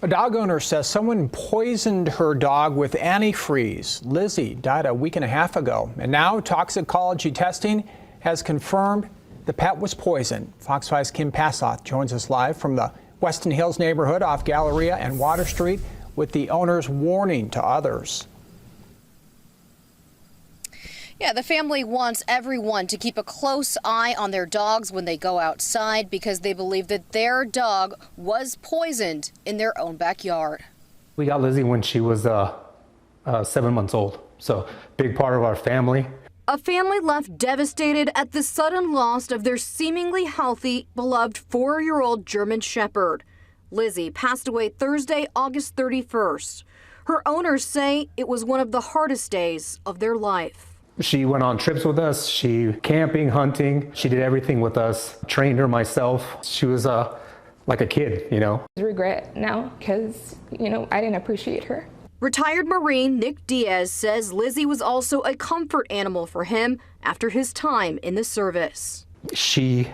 A dog owner says someone poisoned her dog with antifreeze. Lizzy died a week and a half ago, and now toxicology testing has confirmed the pet was poisoned. Fox 5's Kim Passoth joins us live from the Weston Hills neighborhood off Galleria and Water Street with the owner's warning to others. Yeah, the family wants everyone to keep a close eye on their dogs when they go outside because they believe that their dog was poisoned in their own backyard. We got Lizzy when she was 7 months old, so big part of our family. A family left devastated at the sudden loss of their seemingly healthy, beloved 4-year-old German Shepherd. Lizzy passed away Thursday, August 31st. Her owners say it was one of the hardest days of their life. She went on trips with us, she camping, hunting, she did everything with us, trained her myself. She was like a kid, you know. Regret now because, I didn't appreciate her. Retired Marine Nick Diaz says Lizzy was also a comfort animal for him after his time in the service. She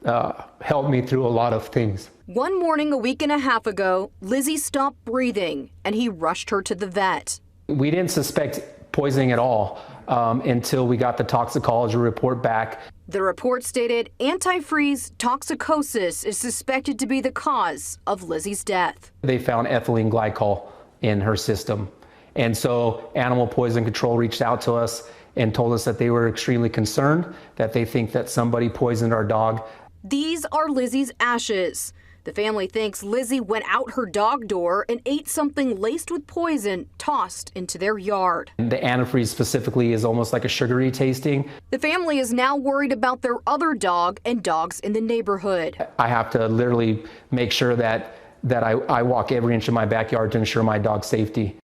helped me through a lot of things. One morning a week and a half ago, Lizzy stopped breathing and he rushed her to the vet. We didn't suspect poisoning at all until we got the toxicology report back. The report stated antifreeze toxicosis is suspected to be the cause of Lizzy's death. They found ethylene glycol in her system. And so Animal Poison Control reached out to us and told us that they were extremely concerned, that they think that somebody poisoned our dog. These are Lizzy's ashes. The family thinks Lizzy went out her dog door and ate something laced with poison tossed into their yard. The antifreeze specifically is almost like a sugary tasting. The family is now worried about their other dog and dogs in the neighborhood. I have to literally make sure that I walk every inch of my backyard to ensure my dog's safety.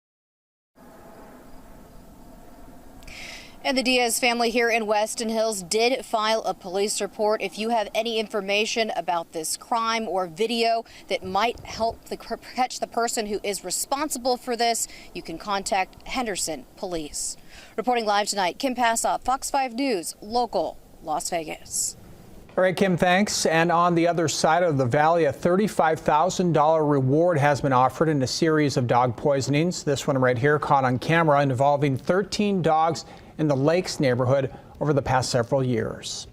And the Diaz family here in Weston Hills did file a police report. If you have any information about this crime or video that might help catch the person who is responsible for this, you can contact Henderson Police. Reporting live tonight, Kim Passoth, Fox 5 News, local, Las Vegas. All right, Kim, thanks. And on the other side of the valley, a $35,000 reward has been offered in a series of dog poisonings. This one right here caught on camera involving 13 dogs in the Lakes neighborhood over the past several years.